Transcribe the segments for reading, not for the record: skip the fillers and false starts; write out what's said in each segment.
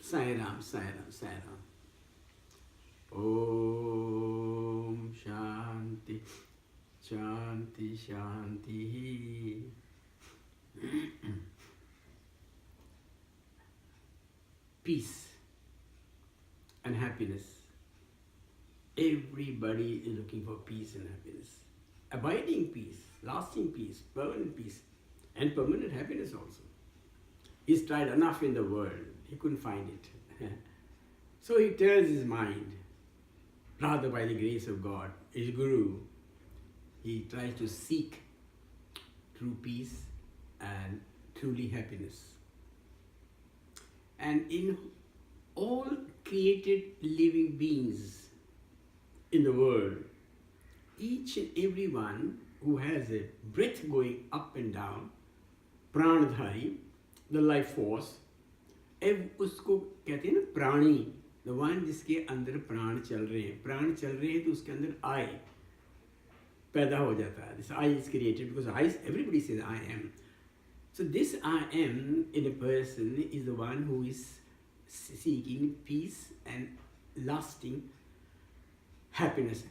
Sai Ram, Sai Ram, Sai Ram. Om Shanti, Shanti, Shanti. Peace and happiness. Everybody is looking for peace and happiness. Abiding peace, lasting peace, and permanent happiness also. He's tried enough in the world, he couldn't find it. So he turns his mind, rather by the grace of God, his Guru, he tries to seek true peace and truly happiness. And in all created living beings in the world, each and every one who has a breath going up and down, pranadhari, the life force, उसको कहते हैं ना प्राणी, the one जिसके अंदर प्राण चल रहे हैं तो उसके अंदर I पैदा हो जाता है. This I is created because everybody says I am. So this I am in a person is the one who is seeking peace and lasting happiness.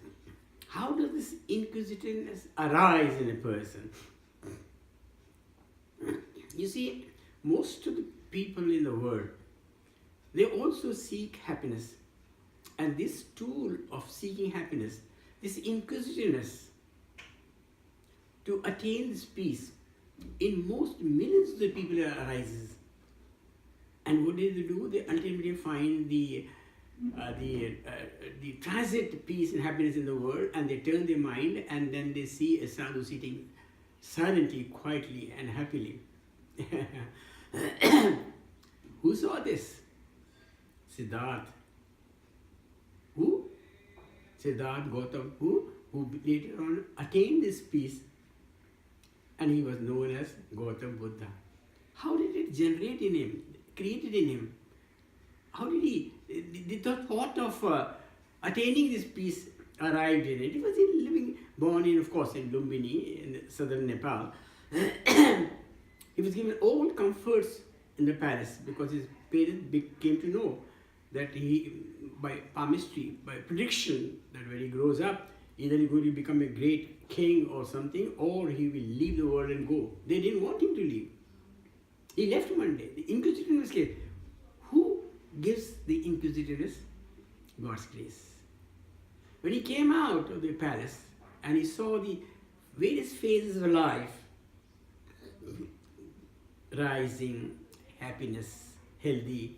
How does this inquisitiveness arise in a person? You see, most of the people in the world, they also seek happiness. And this tool of seeking happiness, this inquisitiveness to attain this peace, in most millions of the people arises. And what do? They ultimately find the transit peace and happiness in the world, and they turn their mind, and then they see a sadhu sitting silently, quietly, and happily. Who saw this? Siddhartha. Who? Siddhartha Gautam, who later on attained this peace, and he was known as Gautam Buddha. How did it generate in him, created in him? How did the thought of attaining this peace arrived in it? He was born in, of course, in Lumbini, in southern Nepal. He was given all comforts in the palace because his parents came to know that he, by palmistry, by prediction, that when he grows up, either he's going to become a great king or something, or he will leave the world and go. They didn't want him to leave. He left one day. The inquisitiveness came. Who gives the inquisitiveness? God's grace. When he came out of the palace and he saw the various phases of life, rising, happiness, healthy,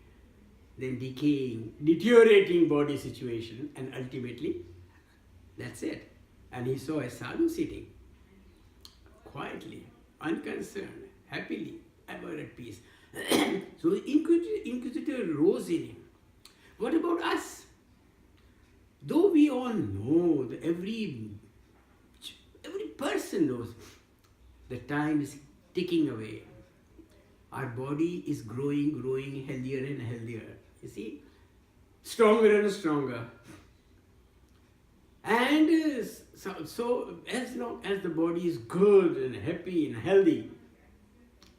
then decaying, deteriorating body situation, and ultimately, that's it. And he saw a sadhu sitting, quietly, unconcerned, happily, ever at peace. So the inquisitor rose in him. What about us? Though we all know, that every person knows, the time is ticking away. Our body is growing healthier and healthier. You see? Stronger and stronger. And so as long as the body is good and happy and healthy,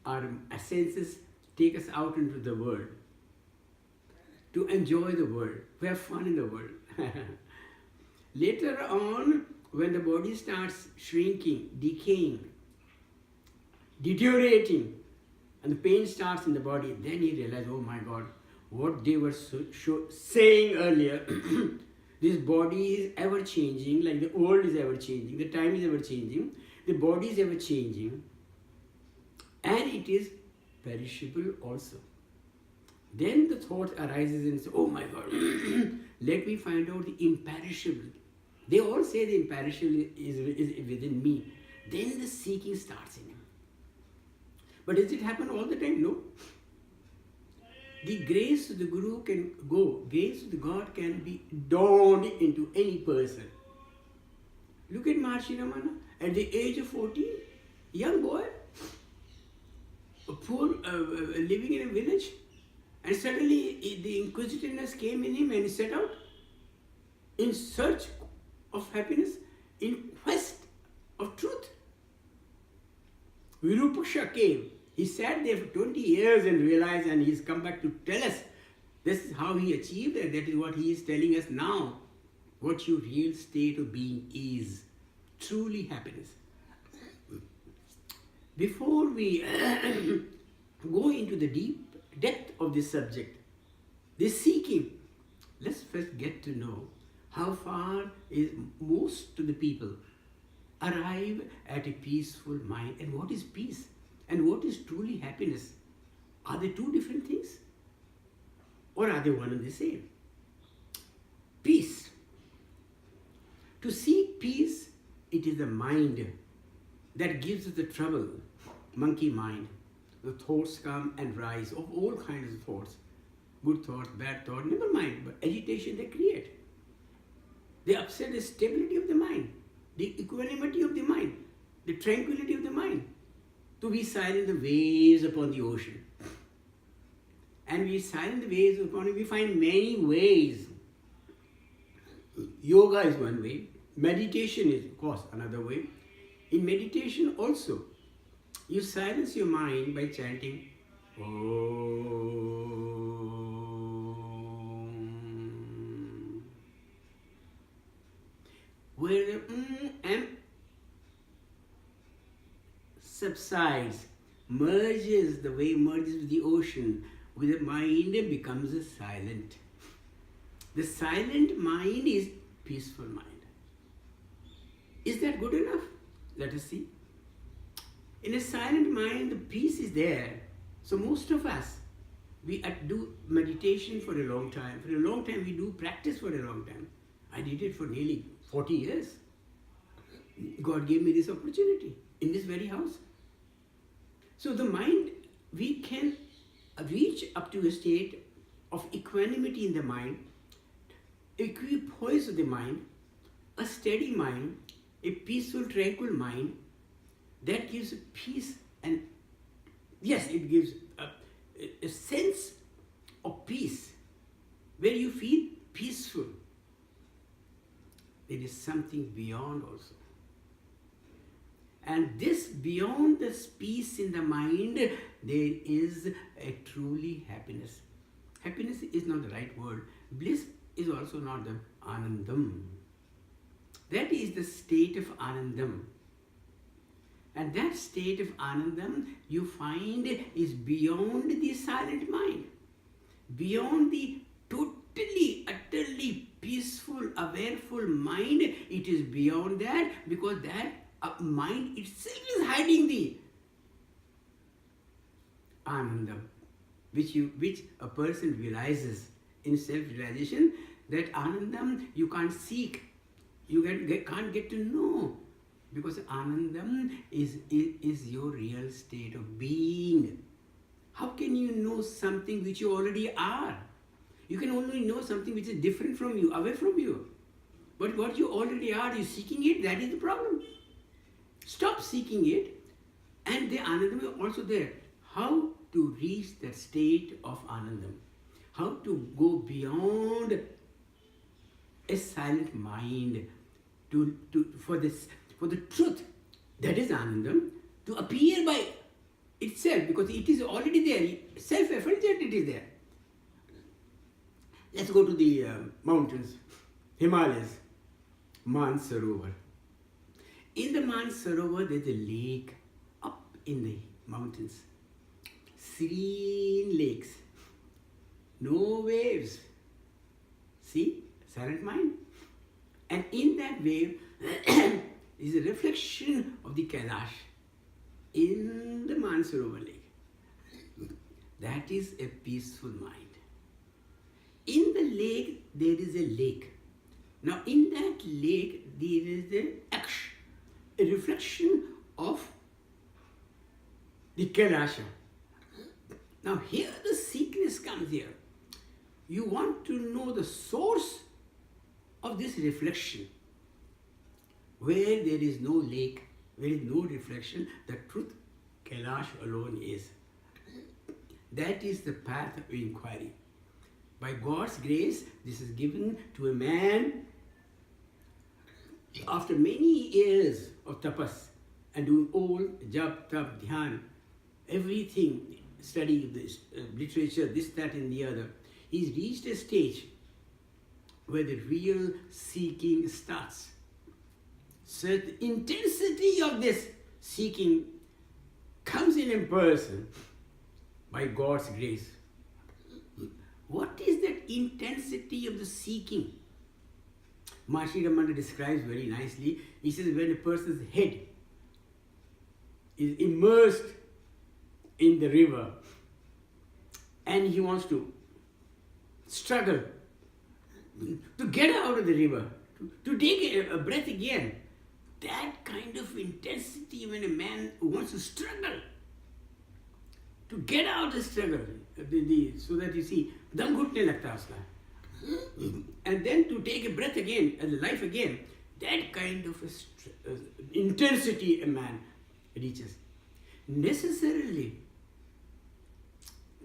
our senses take us out into the world to enjoy the world, to have fun in the world. Later on, when the body starts shrinking, decaying, deteriorating, and the pain starts in the body, then he realized, oh my God, what they were saying earlier, this body is ever changing, like the world is ever changing, the time is ever changing, the body is ever changing, and it is perishable also. Then the thought arises and says, oh my God, let me find out the imperishable. They all say the imperishable is within me. Then the seeking starts in him. But does it happen all the time? No. The grace of the Guru can go, grace of the God can be dawned into any person. Look at Maharshi Ramana, at the age of 14, young boy, poor, living in a village, and suddenly the inquisitiveness came in him and he set out in search of happiness, in quest of truth. Virupaksha came. He sat there for 20 years and realized, and he's come back to tell us This is how he achieved it. That is what he is telling us now. What your real state of being is. Truly happiness. Before we go into the deep depth of this subject, this seeking, let's first get to know how far is most of the people arrive at a peaceful mind, and what is peace and what is truly happiness. Are they two different things, or are they one and the same? Peace. To seek peace, it is the mind that gives us the trouble. Monkey mind. The thoughts come and rise of all kinds of thoughts. Good thoughts, bad thoughts, never mind, but agitation they create. They upset the stability of the mind, the equanimity of the mind, the tranquility of the mind. To be silent the waves upon the ocean. And we silent the waves upon it, we find many ways. Yoga is one way. Meditation is, of course, another way. In meditation also, you silence your mind by chanting Om. Where the and subsides, merges, the way merges with the ocean, with the mind becomes a silent. The silent mind is peaceful mind. Is that good enough? Let us see. In a silent mind, the peace is there. So most of us, we do meditation for a long time. For a long time, we do practice for a long time. I did it for nearly 40 years. God gave me this opportunity in this very house. So the mind, we can reach up to a state of equanimity in the mind, equipoise of the mind, a steady mind, a peaceful, tranquil mind that gives peace, and yes, it gives a sense of peace where you feel peaceful. There is something beyond also. And this beyond this peace in the mind, there is a truly happiness. Happiness is not the right word. Bliss is also not the Anandam. That is the state of Anandam. And that state of Anandam you find is beyond the silent mind. Beyond the totally, utterly peaceful, awareful mind, it is beyond that, because that mind itself is hiding the Anandam, which a person realizes in self-realization, that Anandam you can't seek, you can't get to know, because Anandam is your real state of being. How can you know something which you already are? You can only know something which is different from you, away from you. But what you already are, you seeking it, that is the problem. Stop seeking it, and the Anandam is also there. How to reach that state of Anandam? How to go beyond a silent mind for the truth, that is Anandam, to appear by itself, because it is already there. Self-Effulgent, it is there. Let's go to the mountains, Himalayas, Mansarovar. In the Mansarovar, there's a lake up in the mountains. Serene lakes. No waves. See? Silent mind. And in that wave is a reflection of the Kailash in the Mansarovar lake. That is a peaceful mind. In the lake, there is a lake. Now, in that lake, there is a reflection of the Kailasha. Now, here the sickness comes here. You want to know the source of this reflection. Where there is no lake, where there is no reflection, the truth, Kailash alone is. That is the path of inquiry. By God's grace, this is given to a man after many years of tapas and doing all jap, tap, dhyan, everything, studying this literature, this, that and the other. He's reached a stage where the real seeking starts. So the intensity of this seeking comes in person by God's grace. What is that intensity of the seeking? Maharishi Ramana describes very nicely. He says when a person's head is immersed in the river and he wants to struggle to get out of the river, to take a breath again, that kind of intensity when a man wants to struggle to get out of the struggle, so that you see, dam ghutne lagta hai uska. And then to take a breath again, life again, that kind of intensity a man reaches. Necessarily,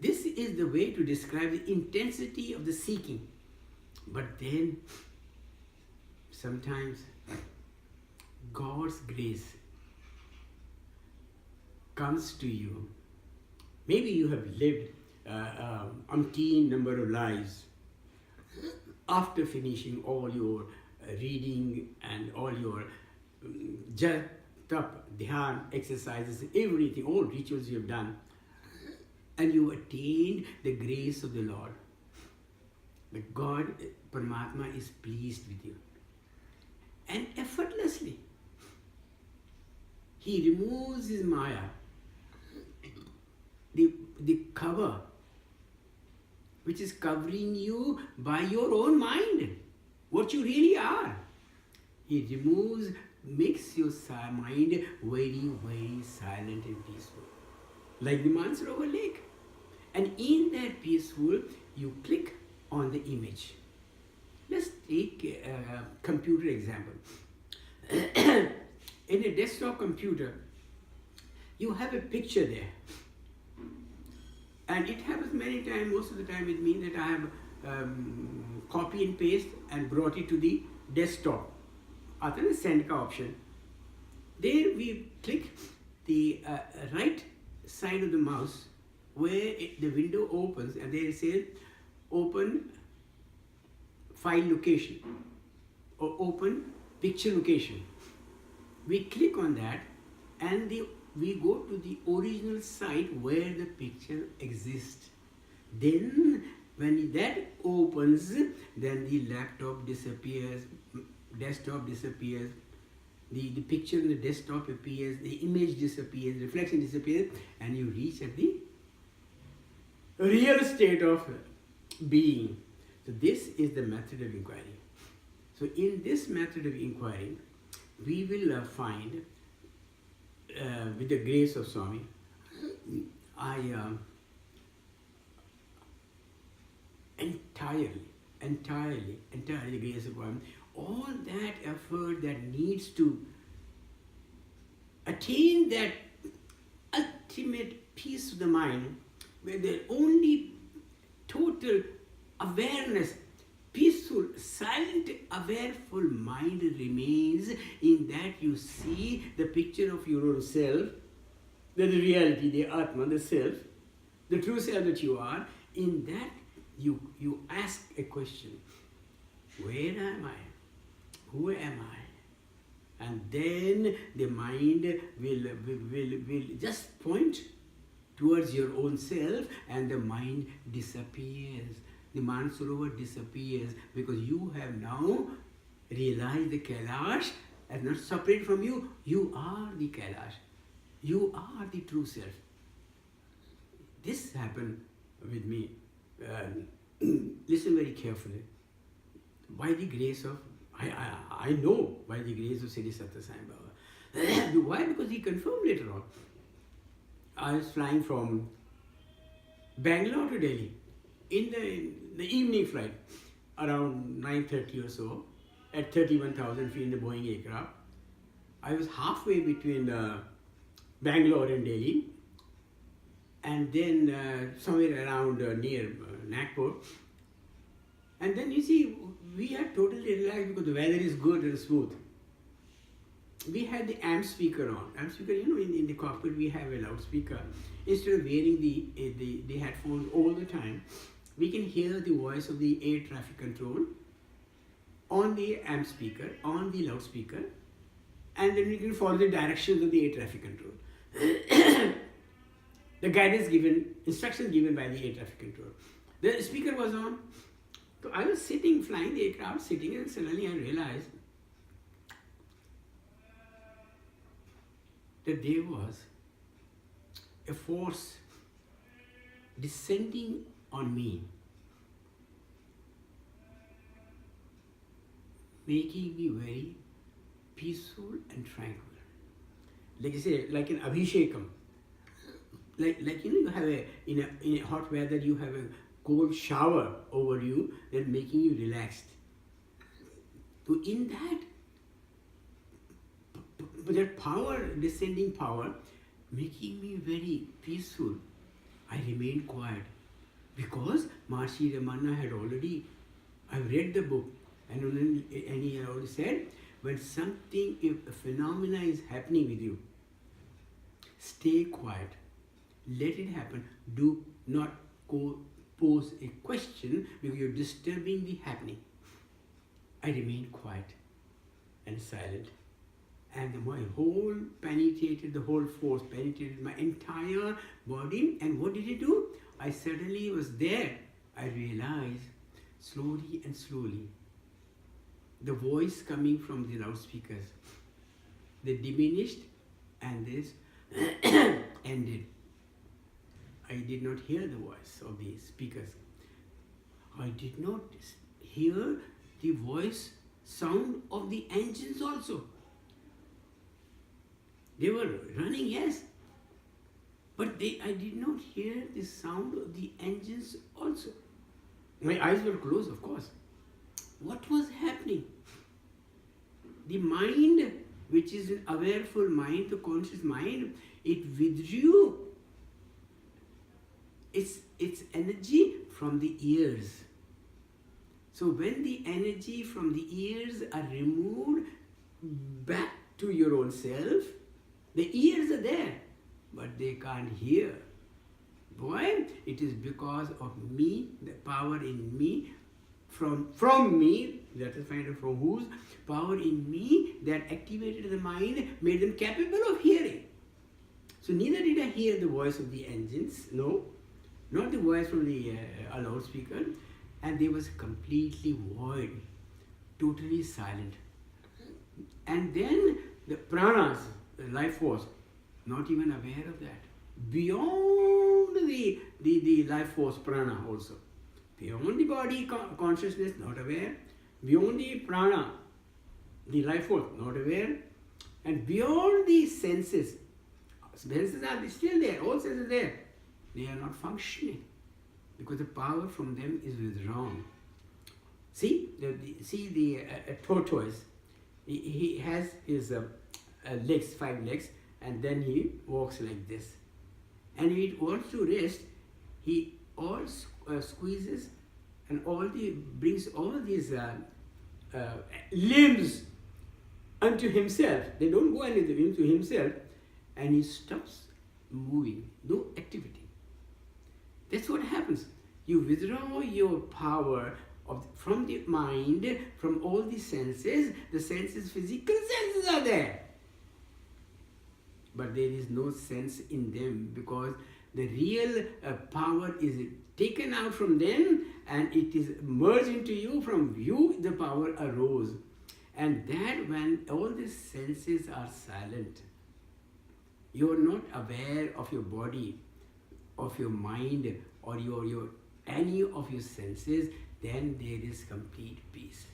this is the way to describe the intensity of the seeking. But then, sometimes, God's grace comes to you. Maybe you have lived umpteen number of lives. After finishing all your reading and all your jap, dhyan exercises, everything, all rituals you have done, and you attained the grace of the Lord. But God, Paramatma, is pleased with you. And effortlessly, He removes His Maya, the cover, which is covering you by your own mind, what you really are. He removes, makes your mind very, very silent and peaceful, like the Mansarovar lake. And in that peaceful, you click on the image. Let's take a computer example. In a desktop computer, you have a picture there. And it happens many times, most of the time with me, that I have copy and paste and brought it to the desktop. After the send ka option, there we click the right side of the mouse where the window opens, and there it says open file location or open picture location. We click on that and we go to the original site where the picture exists. Then when that opens, then the laptop disappears, desktop disappears, the picture in the desktop appears, the image disappears, reflection disappears, and you reach at the real state of being. So this is the method of inquiry. So in this method of inquiry, we will find, with the grace of Swami, entirely the grace of Swami, all that effort that needs to attain that ultimate peace of the mind, where the only total awareness, peaceful, silent, awareful mind remains, in that you see the picture of your own self, the reality, the Atma, the self, the true self that you are. In that you ask a question: where am I? Who am I? And then the mind will just point towards your own self, and the mind disappears. The Mansarovar disappears, because you have now realized the Kailash as not separate from you. You are the Kailash. You are the true self. This happened with me. Listen very carefully. By the grace of, I know by the grace of Sri Sathya Sai Baba. Why? Because he confirmed later on. I was flying from Bangalore to Delhi in the evening flight, around 9:30 or so, at 31,000 feet in the Boeing aircraft. I was halfway between Bangalore and Delhi, and then somewhere around near Nagpur. And then you see, we are totally relaxed because the weather is good and smooth. We had the amp speaker on. Amp speaker, in the cockpit we have a loudspeaker. Instead of wearing the headphones all the time, we can hear the voice of the air traffic control on the amp speaker, on the loudspeaker, and then we can follow the directions of the air traffic control. The guidance given, instructions given by the air traffic control. The speaker was on. So I was sitting, flying the aircraft, sitting, and suddenly I realized that there was a force descending on me, making me very peaceful and tranquil. Like you say, like an abhishekam. Like you have in a hot weather, you have a cold shower over you, then making you relaxed. So in that power, descending power, making me very peaceful, I remained quiet. Because Maharishi Ramana had already, I've read the book, and he had already said, when something, if a phenomena is happening with you, stay quiet. Let it happen. Do not pose a question because you're disturbing the happening. I remained quiet and silent. And my whole penetrated, the whole force penetrated my entire body. And what did it do? I suddenly was there. I realized slowly and slowly the voice coming from the loudspeakers, they diminished and this ended. I did not hear the voice of the speakers. I did not hear the voice sound of the engines also. They were running, yes, but I did not hear the sound of the engines also. My eyes were closed, of course. What was happening? The mind, which is an awareful mind, the conscious mind, it withdrew its energy from the ears. So when the energy from the ears are removed back to your own self, the ears are there, but they can't hear. Why? It is because of me, the power in me, from me, let us find out from whose power in me that activated the mind, made them capable of hearing. So neither did I hear the voice of the engines, no, not the voice from the loudspeaker, and they was completely void, totally silent. And then the pranas, the life force, not even aware of that. Beyond the life force prana also. Beyond the body consciousness, not aware. Beyond the prana, the life force, not aware. And beyond the senses are still there, all senses are there. They are not functioning because the power from them is withdrawn. See the tortoise. He has his legs, 5 legs, and then he walks like this. And if he wants to rest, he all squeezes and brings all these limbs unto himself. They don't go into himself, and he stops moving, no activity. That's what happens. You withdraw your power from the mind, from all the senses. The senses, physical senses are there. But there is no sense in them because the real power is taken out from them and it is merged into you. From you, the power arose. And that when all the senses are silent, you are not aware of your body, of your mind, or your any of your senses, then there is complete peace.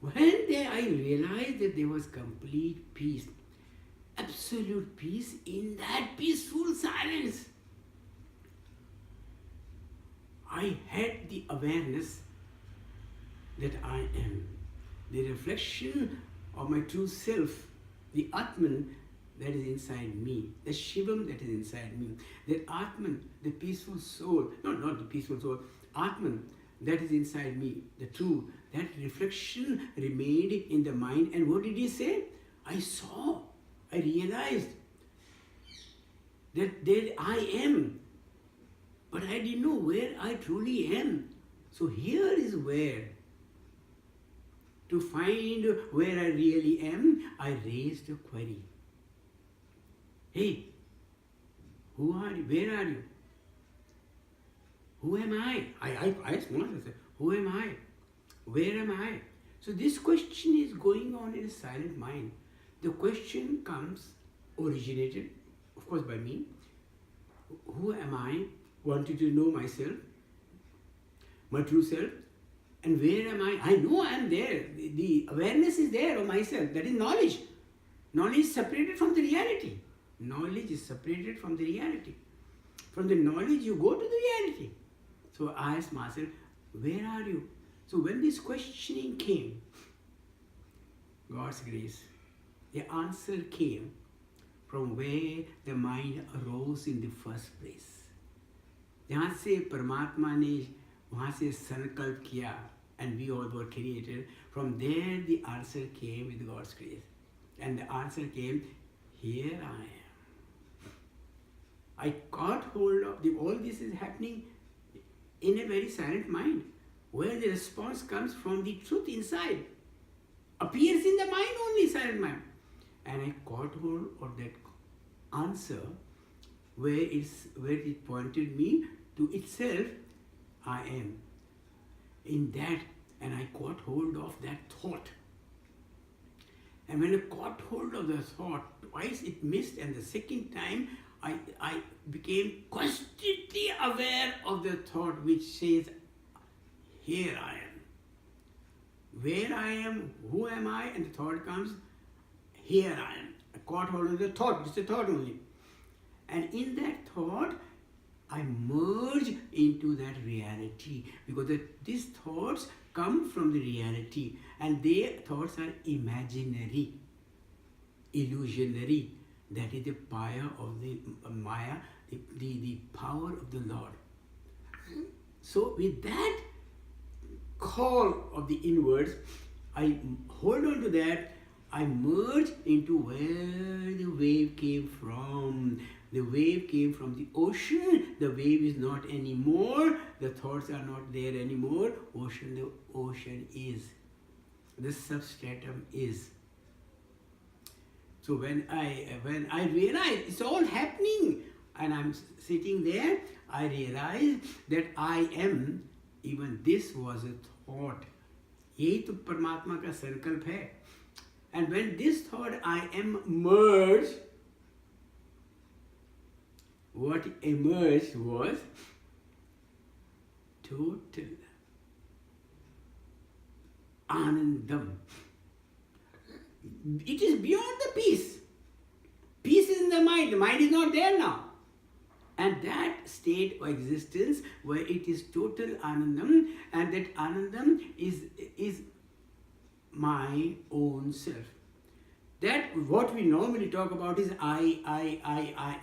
When I realized that there was complete peace, absolute peace in that peaceful silence, I had the awareness that I am the reflection of my true self, the Atman that is inside me, the Shivam that is inside me, the Atman, the peaceful soul, not the peaceful soul, Atman that is inside me, the true, that reflection remained in the mind. And what did he say? I saw, I realized that there I am, but I didn't know where I truly am. So here is where, to find where I really am, I raised a query. Hey, who are you? Where are you? Who am I? I asked myself, who am I? Where am I? So this question is going on in a silent mind. The question originated, of course, by me. Who am I? Wanted to know myself, my true self. And where am I? I know I am there. The awareness is there of myself. That is knowledge. Knowledge is separated from the reality. Knowledge is separated from the reality. From the knowledge you go to the reality. So I asked myself, where are you? So when this questioning came, God's grace, the answer came from where the mind arose in the first place. जहाँ से परमात्मा ने वहाँ से संकल्प किया, and we all were created. From there the answer came with God's grace. And the answer came, here I am. I caught hold of all this is happening in a very silent mind, where the response comes from the truth inside. Appears in the mind only, silent mind. And I caught hold of that answer where it pointed me to itself, I am. In that, and I caught hold of that thought. And when I caught hold of the thought, twice it missed, and the second time I became constantly aware of the thought which says, here I am. Where I am, who am I? And the thought comes, here I am. I caught hold of the thought, it's a thought only. And in that thought, I merge into that reality, because these thoughts come from the reality, and their thoughts are imaginary, illusionary. That is the power of the Maya, the power of the Lord. So with that call of the inwards, I hold on to that, I merge into where the wave came from. The wave came from the ocean. The wave is not anymore. The thoughts are not there anymore. The ocean is. The substratum is. So when I realize it's all happening, and I'm sitting there, I realize that I am, even this was a thought. यही तो परमात्मा का संकल्प है. And when this thought I am merged, what emerged was total Anandam. It is beyond the peace. Peace is in the mind. The mind is not there now. And that state of existence where it is total Anandam, and that Anandam is my own self. That what we normally talk about is I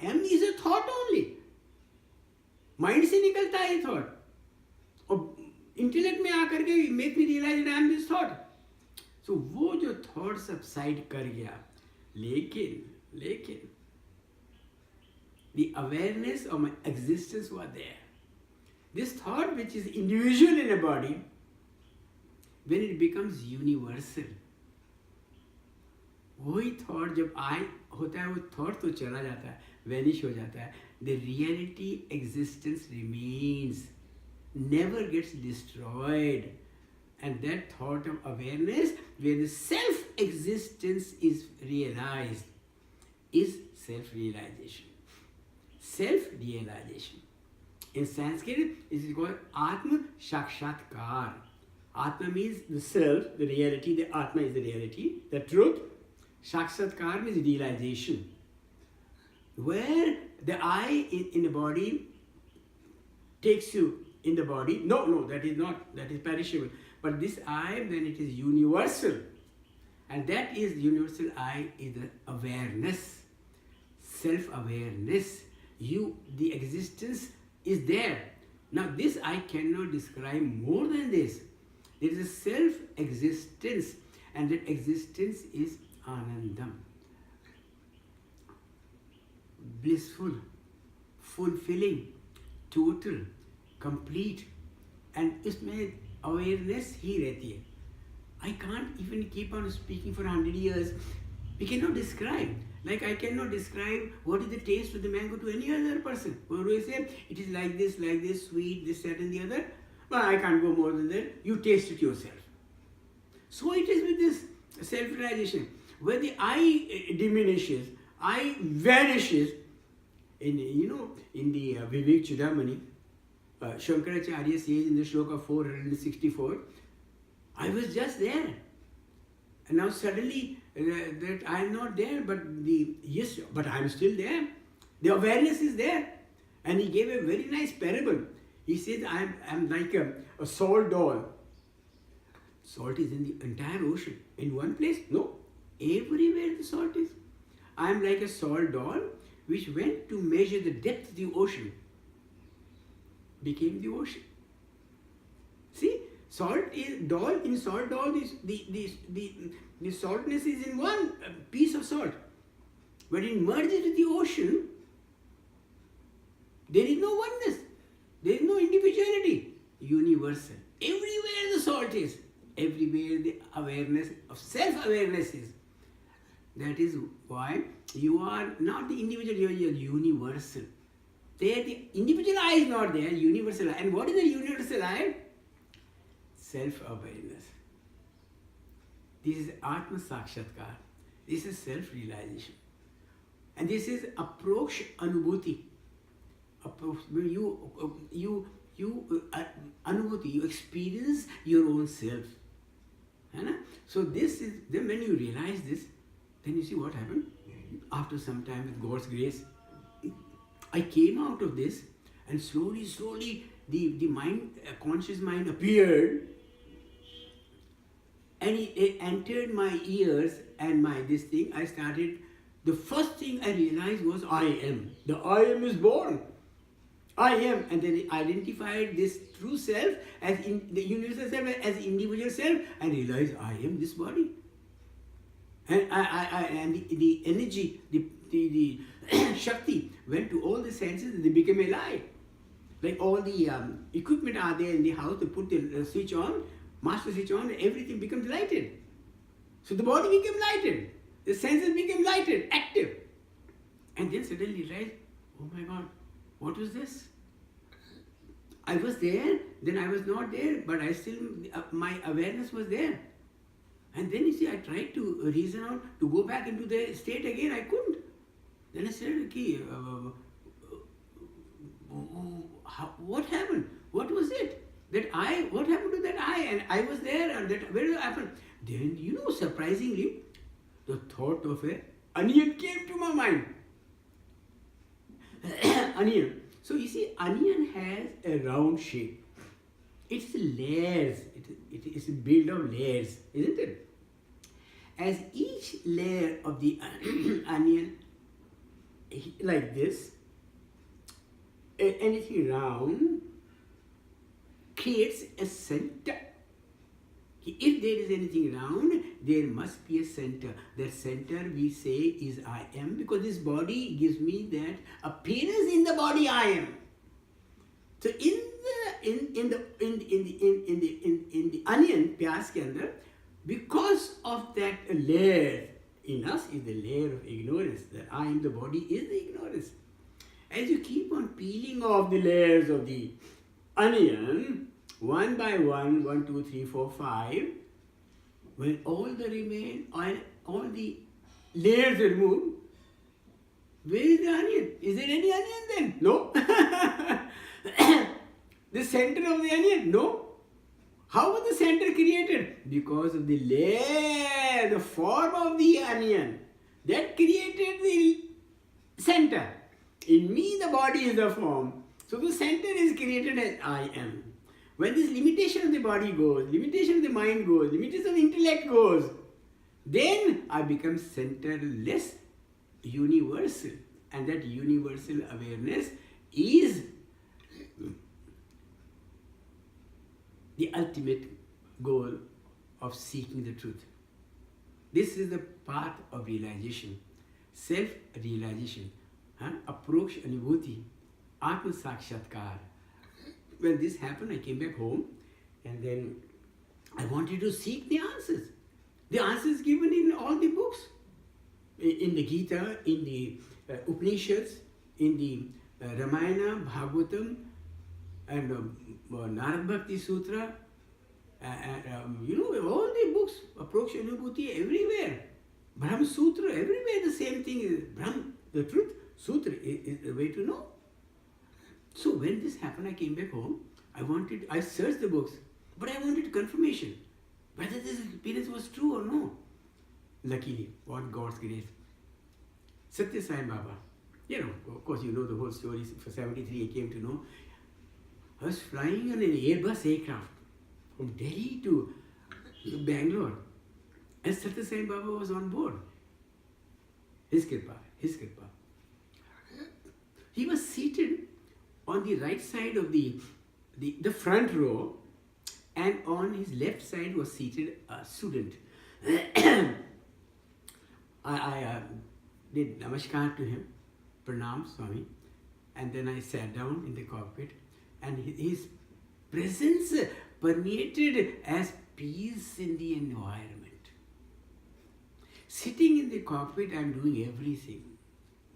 am is a thought only. Mind से निकलता है thought. और intellect में आकर के make me realize that I am this thought. So वो जो thought subside कर गया, लेकिन the awareness of my existence was there. This thought which is individual in a body, when it becomes universal, वही thought जब आई होता है, वो थॉट तो चला जाता है, वैनिश हो जाता है. The reality existence remains, never gets destroyed. And that thought of awareness where the self existence is realized is self realization. Self realization in Sanskrit it is called Atma Sakshatkar. Atma means the self, the reality. The Atma is the reality, the truth. Sakshatkar means realization. Where the I in the body takes you in the body. No, that is not, that is perishable. But this I, when it is universal, and that is universal I is the awareness, self-awareness. The existence is there. Now this I cannot describe more than this. There is a self-existence, and that existence is Anandam. Blissful, fulfilling, total, complete, and इसमें awareness ही रहती है. I can't even keep on speaking for 100 years. We cannot describe. Like I cannot describe what is the taste of the mango to any other person. Or we say it is like this, sweet, this, that, and the other. But I can't go more than that. You taste it yourself. So it is with this self-realization. Where the I diminishes, I vanishes. In the Vivek Chudamani, Shankaracharya says in the shloka 464, I was just there. And now suddenly that I am not there, but I am still there. The awareness is there. And he gave a very nice parable. He said, I am like a salt doll. Salt is in the entire ocean. In one place? No. Everywhere the salt is. I am like a salt doll which went to measure the depth of the ocean. Became the ocean. See? Salt is doll, in salt doll, the saltness is in one piece of salt. But it merges with the ocean, there is no oneness. There is no individuality. Universal. Everywhere the salt is. Everywhere the awareness of self-awareness is. That is why you are not the individual, you are universal. There the individual I is not there, universal I. And what is the universal I? Self-awareness. This is Atma Sakshatkar. This is self-realization. And this is approach anubhuti. Anubhuti, you experience your own self. So this is, then when you realize this, then you see what happened. After some time with God's grace, I came out of this and slowly the mind, conscious mind appeared. And it entered my ears and my this thing. I started, the first thing I realized was I am. The I am is born. I am. And then I identified this true self as the universal self, as individual self, and realized I am this body. And the energy, the Shakti went to all the senses and they became alive. Like all the equipment are there in the house, they put the switch on, master switch on, and everything becomes lighted. So the body became lighted, the senses became lighted, active. And then suddenly realized, oh my God, what was this? I was there, then I was not there, but I still, my awareness was there. And then you see, I tried to reason out, to go back into the state again, I couldn't. Then I said, okay, what happened? What was it? What happened to that I? And I was there, and that, where did it happen? Then, surprisingly, the thought of an onion came to my mind. Onion. So you see, onion has a round shape. It's layers. It is built of layers, isn't it? As each layer of the onion, like this, anything round creates a center. If there is anything round, there must be a center. That center we say is I am, because this body gives me that appearance in the body I am. So in the onion, pyaz ke andar, because of that layer in us is the layer of ignorance. That I am the body is the ignorance. As you keep on peeling off the layers of the onion, one by one, 1, 2, 3, 4, 5, when all the layers are removed, where is the onion? Is there any onion then? No. The center of the onion? No. How was the center created? Because of the layer, the form of the onion. That created the center. In me, the body is the form. So the center is created as I am. When this limitation of the body goes, limitation of the mind goes, limitation of the intellect goes, then I become centerless, universal. And that universal awareness is the ultimate goal of seeking the truth. This is the path of realization, self-realization, approach anubhuti, Atma Sakshatkar. When this happened, I came back home and then I wanted to seek the answers. The answers given in all the books. In the Gita, in the Upanishads, in the Ramayana, Bhagavatam, and Narad Bhakti Sutra, all the books, Aproksha Anubhuti, everywhere. Brahma Sutra, everywhere the same thing is. Brahm, the truth, Sutra is the way to know. So when this happened, I came back home. I searched the books, but I wanted confirmation whether this experience was true or no. Luckily, what God's grace. Satya Sai Baba, of course you know the whole story. For 73 I came to know. I was flying on an Airbus aircraft from Delhi to Bangalore. And Satya Sai Baba was on board. His kripa. He was seated on the right side of the front row, and on his left side was seated a student. I did namaskar to him, pranam Swami, and then I sat down in the cockpit, and his presence permeated as peace in the environment. Sitting in the cockpit, I am doing everything.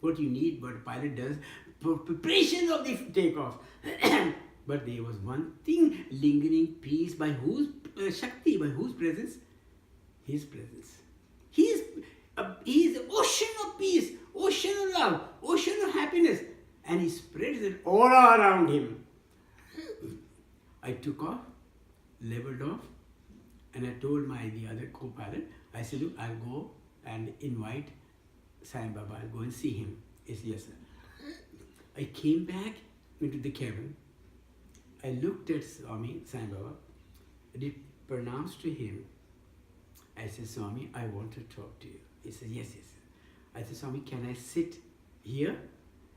What you need, what a pilot does, for preparation of the takeoff. But there was one thing, lingering peace. By whose Shakti, by whose presence? His presence. He is the ocean of peace, ocean of love, ocean of happiness. And he spreads it all around him. I took off, leveled off, and I told the other co-pilot, I said, look, I'll go and invite Sai Baba, I'll go and see him. He said, yes, sir. I came back into the cabin. I looked at Swami, Sai Baba, I did pronouns to him. I said, Swami, I want to talk to you. He said, yes. I said, Swami, can I sit here?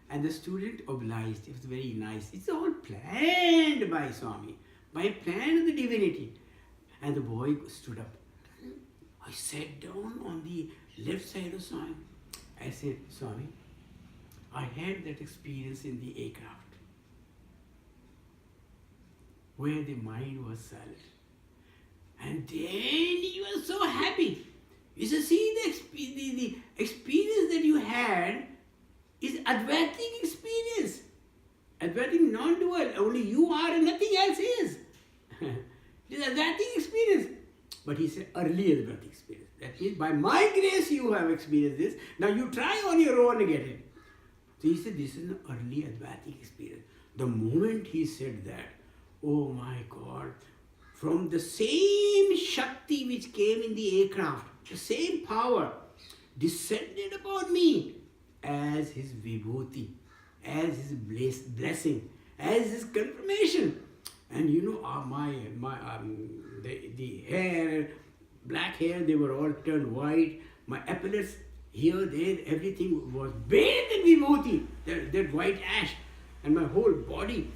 And the student obliged. It was very nice. It's all planned by Swami, by plan of the divinity. And the boy stood up. I sat down on the left side of Swami. I said, Swami, I had that experience in the aircraft where the mind was silent. And then he was so happy. You see, the experience that you had is Advaitic experience. Advaitic non-dual. Only you are and nothing else is. It is Advaitic experience. But he said early Advaitic experience. That means by my grace you have experienced this. Now you try on your own to get it. So he said this is an early Advaitic experience. The moment he said that, oh my God, from the same Shakti which came in the aircraft, the same power descended upon me as his vibhuti, as his blessing, as his confirmation. And the hair, black hair, they were all turned white. My epaulets, here, there, everything was bathed in vibhuti, that white ash. And my whole body,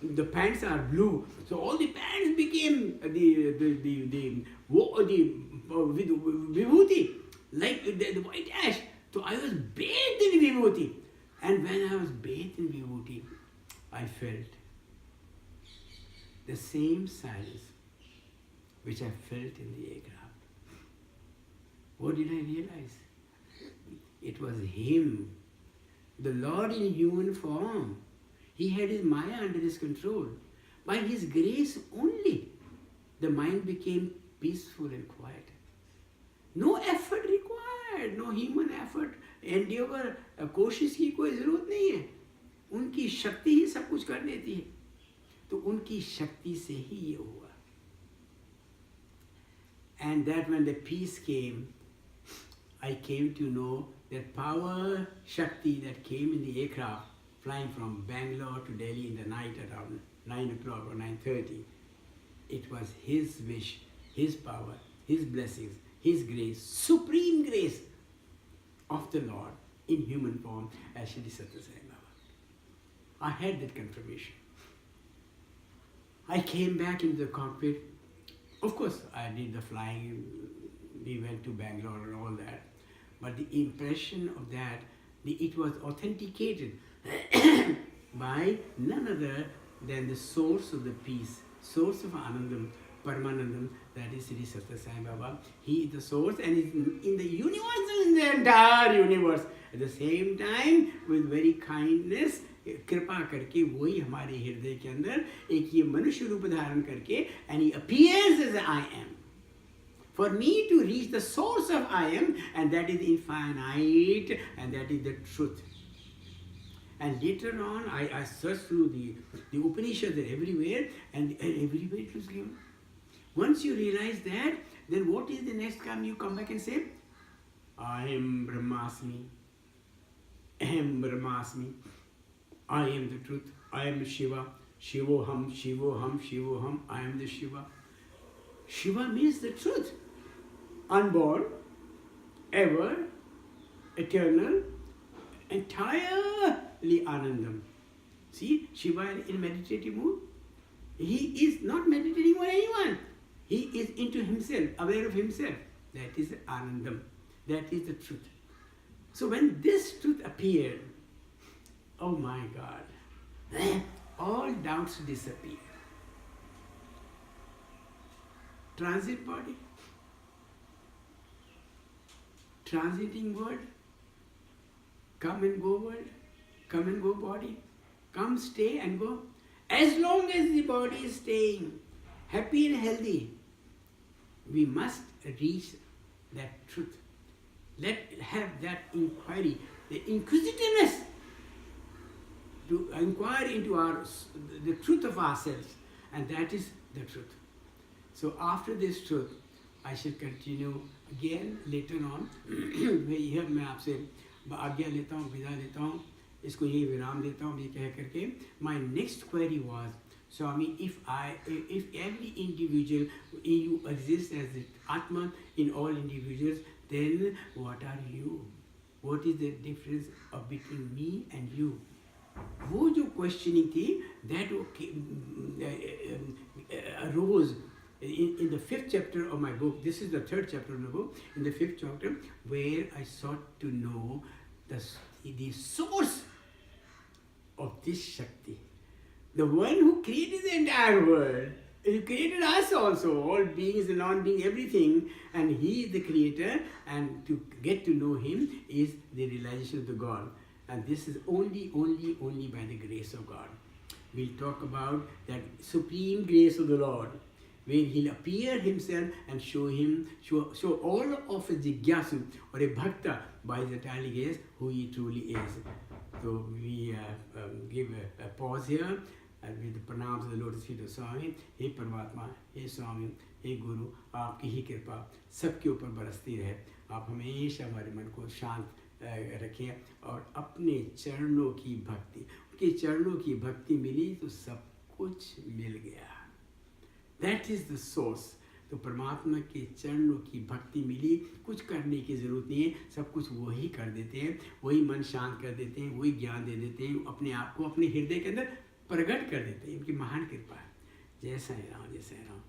the pants are blue. So all the pants became the vibhuti, like the white ash. So I was bathed in vibhuti. And when I was bathed in vibhuti, I felt the same silence which I felt in the aircraft. What did I realize? It was him, the Lord in human form. He had his Maya under his control. By his grace only, the mind became peaceful and quiet. No effort required, no human effort, endeavor, कोशिश की कोई जरूरत नहीं है. उनकी शक्ति ही सब कुछ कर देती है. तो उनकी शक्ति से ही ये हुआ. And that when the peace came, I came to know that power, Shakti that came in the aircraft, flying from Bangalore to Delhi in the night around 9 o'clock or 9:30, it was his wish, his power, his blessings, his grace, supreme grace of the Lord in human form as Shri Satya Sai Baba. I had that confirmation. I came back into the cockpit. Of course, I did the flying. We went to Bangalore and all that. But the impression of that, it was authenticated by none other than the source of the peace, source of Anandam, Paramanandam, that is Sri Satya Sai Baba. He is the source and is in the universal, in the entire universe. At the same time, with very kindness, कृपा करके वही हमारे हृदय के अंदर एक ये मनुष्य रूप धारण करके, and he appears as I am. For me to reach the source of I am, and that is infinite, and that is the truth. And later on, I searched through the Upanishads everywhere, and everywhere it was given. Once you realize that, then what is the next come? You come back and say, I am Brahmasmi. Aham Brahmasmi. I am the truth. I am Shiva. Shivoham, Shivoham, Shivoham. I am the Shiva. Shiva means the truth. Unborn, ever, eternal, entirely Anandam. See, Shiva in meditative mood. He is not meditating on anyone. He is into himself, aware of himself. That is Anandam. That is the truth. So when this truth appeared, oh my God, all doubts disappear. Transit body, transiting world, come and go world, come and go body, come, stay and go. As long as the body is staying happy and healthy, we must reach that truth. Let's have that inquiry, the inquisitiveness to inquire into the truth of ourselves, and that is the truth. So after this truth, I shall continue again later on. यह मैं आपसे आज्ञा लेता हूँ, विदा लेता हूँ, इसको यही विराम देता हूँ ये कह करके. My next query was, Swami, if every individual in you exists as the Atma in all individuals, then what are you? What is the difference between me and you? वो जो questioning थी, that arose in the 5th chapter of my book. This is the 3rd chapter of the book. In the 5th chapter, where I sought to know the source of this Shakti, the one who created the entire world. He created us also, all beings and non-beings, everything, and He is the creator, and to get to know Him is the realization of the God. And this is only by the grace of God. We'll talk about that supreme grace of the Lord, where He'll appear Himself and show all of a jigyasu or a bhakta by His eternal grace who He truly is. So we give a pause here. And with the pranams of the lotus feet of Swami, हे परमात्मा, हे स्वामी, हे गुरु, आपकी ही कृपा सबके ऊपर बरसती रहे. आप हमेशा हमारे मन को शांत रखें और अपने चरणों की भक्ति, उनके चरणों की भक्ति मिली तो सब कुछ मिल गया. That is the source. तो परमात्मा के चरणों की भक्ति मिली, कुछ करने की जरूरत नहीं है, सब कुछ वही कर देते हैं, वही मन शांत कर देते हैं, वही ज्ञान दे देते हैं, अपने आप को अपने हृदय के अंदर प्रकट कर देते हैं. इनकी महान कृपा है. जय साईं राम, जय साईं राम.